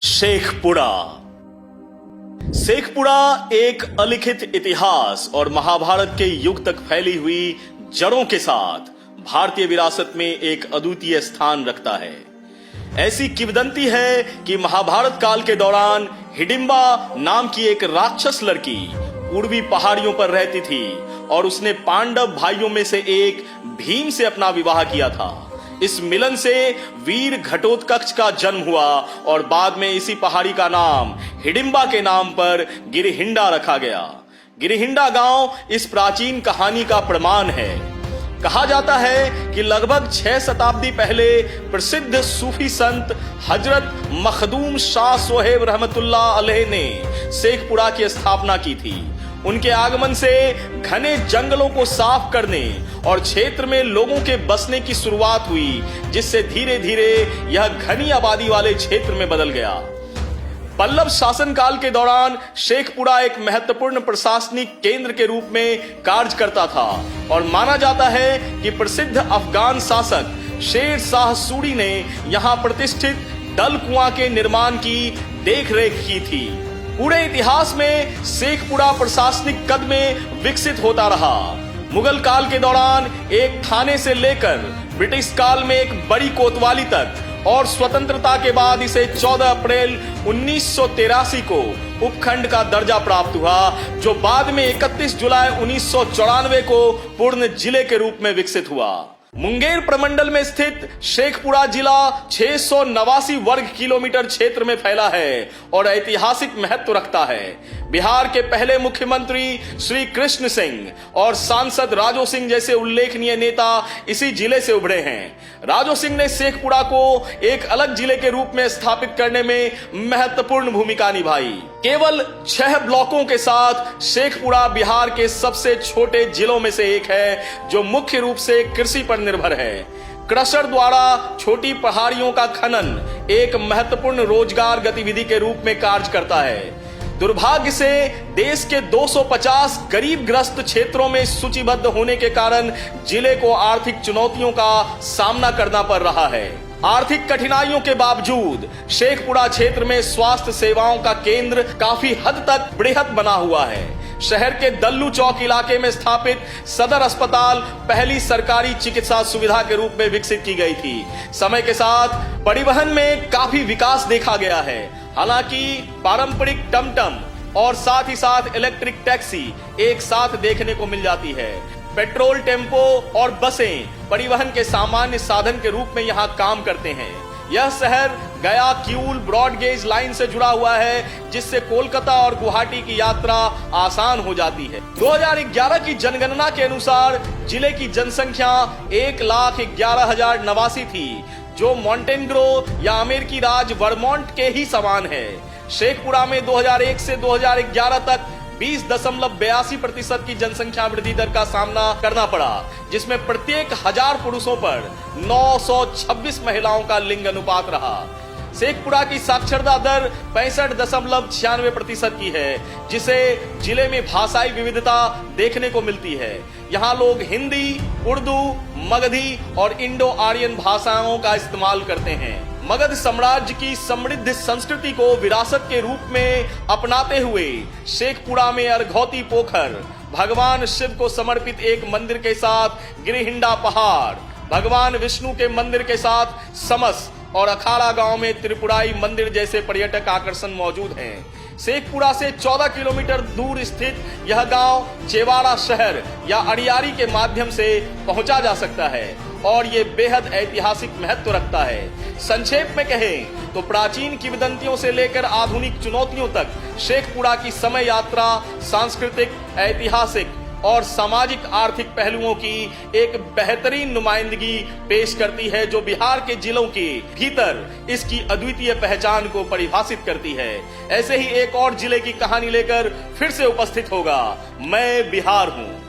शेखपुरा। शेखपुरा एक अलिखित इतिहास और महाभारत के युग तक फैली हुई जड़ों के साथ भारतीय विरासत में एक अद्वितीय स्थान रखता है। ऐसी किंवदंती है कि महाभारत काल के दौरान हिडिंबा नाम की एक राक्षस लड़की पूर्वी पहाड़ियों पर रहती थी और उसने पांडव भाइयों में से एक भीम से अपना विवाह किया था। इस मिलन से वीर घटोत्कच का जन्म हुआ और बाद में इसी पहाड़ी का नाम हिडिंबा के नाम पर गिरिहिंडा रखा गया। गिरिहिंडा गांव इस प्राचीन कहानी का प्रमाण है। कहा जाता है कि लगभग 6 शताब्दी पहले प्रसिद्ध सूफी संत हजरत मखदूम शाह सोहेब रहमतुल्लाह अलैह ने शेखपुरा की स्थापना की थी। उनके आगमन से घने जंगलों को साफ करने और क्षेत्र में लोगों के बसने की शुरुआत हुई, जिससे धीरे धीरे यह घनी आबादी वाले क्षेत्र में बदल गया। पल्लव शासनकाल के दौरान शेखपुरा एक महत्वपूर्ण प्रशासनिक केंद्र के रूप में कार्य करता था और माना जाता है कि प्रसिद्ध अफगान शासक शेर शाह सूरी ने यहां प्रतिष्ठित डल कुआं के निर्माण की देखरेख की थी। पूरे इतिहास में शेखपुरा प्रशासनिक कद में विकसित होता रहा। मुगल काल के दौरान एक थाने से लेकर ब्रिटिश काल में एक बड़ी कोतवाली तक और स्वतंत्रता के बाद इसे 14 अप्रैल 1983 को उपखंड का दर्जा प्राप्त हुआ, जो बाद में 31 जुलाई 1994 को पूर्ण जिले के रूप में विकसित हुआ। मुंगेर प्रमंडल में स्थित शेखपुरा जिला 689 वर्ग किलोमीटर क्षेत्र में फैला है और ऐतिहासिक महत्व रखता है। बिहार के पहले मुख्यमंत्री श्री कृष्ण सिंह और सांसद राजो सिंह जैसे उल्लेखनीय नेता इसी जिले से उभरे हैं। राजो सिंह ने शेखपुरा को एक अलग जिले के रूप में स्थापित करने में महत्वपूर्ण भूमिका निभाई। केवल 6 ब्लॉकों के साथ शेखपुरा बिहार के सबसे छोटे जिलों में से एक है, जो मुख्य रूप से कृषि पर निर्भर है। क्रशर द्वारा छोटी पहाड़ियों का खनन एक महत्वपूर्ण रोजगार गतिविधि के रूप में कार्य करता है। दुर्भाग्य से देश के 250 गरीब ग्रस्त क्षेत्रों में सूचीबद्ध होने के कारण जिले को आर्थिक चुनौतियों का सामना करना पड़ रहा है। आर्थिक कठिनाइयों के बावजूद शेखपुरा क्षेत्र में स्वास्थ्य सेवाओं का केंद्र काफी हद तक बृहत बना हुआ है। शहर के दल्लू चौक इलाके में स्थापित सदर अस्पताल पहली सरकारी चिकित्सा सुविधा के रूप में विकसित की गई थी। समय के साथ परिवहन में काफी विकास देखा गया है। हालांकि पारंपरिक टमटम और साथ ही साथ इलेक्ट्रिक टैक्सी एक साथ देखने को मिल जाती है। पेट्रोल टेम्पो और बसें परिवहन के सामान्य साधन के रूप में यहाँ काम करते हैं। यह शहर गया किऊल ब्रॉड गेज लाइन से जुड़ा हुआ है, जिससे कोलकाता और गुवाहाटी की यात्रा आसान हो जाती है। 2011 की जनगणना के अनुसार जिले की जनसंख्या 1,11,089 थी, जो मॉन्टेनग्रो या अमेरिकी राज्य वर्मोंट के ही समान है। शेखपुरा में 2001 से 2011 तक 20.82% की जनसंख्या वृद्धि दर का सामना करना पड़ा, जिसमें प्रत्येक 1000 पुरुषों पर 926 महिलाओं का लिंग अनुपात रहा। शेखपुरा की साक्षरता दर 65.96% की है, जिसे जिले में भाषाई विविधता देखने को मिलती है। यहाँ लोग हिंदी, उर्दू, मगधी और इंडो आर्यन भाषाओं का इस्तेमाल करते हैं। मगध साम्राज्य की समृद्ध संस्कृति को विरासत के रूप में अपनाते हुए शेखपुरा में अर्घौती पोखर, भगवान शिव को समर्पित एक मंदिर के साथ गिरिहिंडा पहाड़, भगवान विष्णु के मंदिर के साथ समस और अखाड़ा गांव में त्रिपुराई मंदिर जैसे पर्यटक आकर्षण मौजूद हैं। शेखपुरा से 14 किलोमीटर दूर स्थित यह गांव चेवाड़ा शहर या अड़ियारी के माध्यम से पहुंचा जा सकता है और ये बेहद ऐतिहासिक महत्व रखता है। संक्षेप में कहें तो प्राचीन किंवदंतियों से लेकर आधुनिक चुनौतियों तक शेखपुरा की समय यात्रा सांस्कृतिक, ऐतिहासिक और सामाजिक आर्थिक पहलुओं की एक बेहतरीन नुमाइंदगी पेश करती है, जो बिहार के जिलों के भीतर इसकी अद्वितीय पहचान को परिभाषित करती है। ऐसे ही एक और जिले की कहानी लेकर फिर से उपस्थित होगा। मैं बिहार हूँ।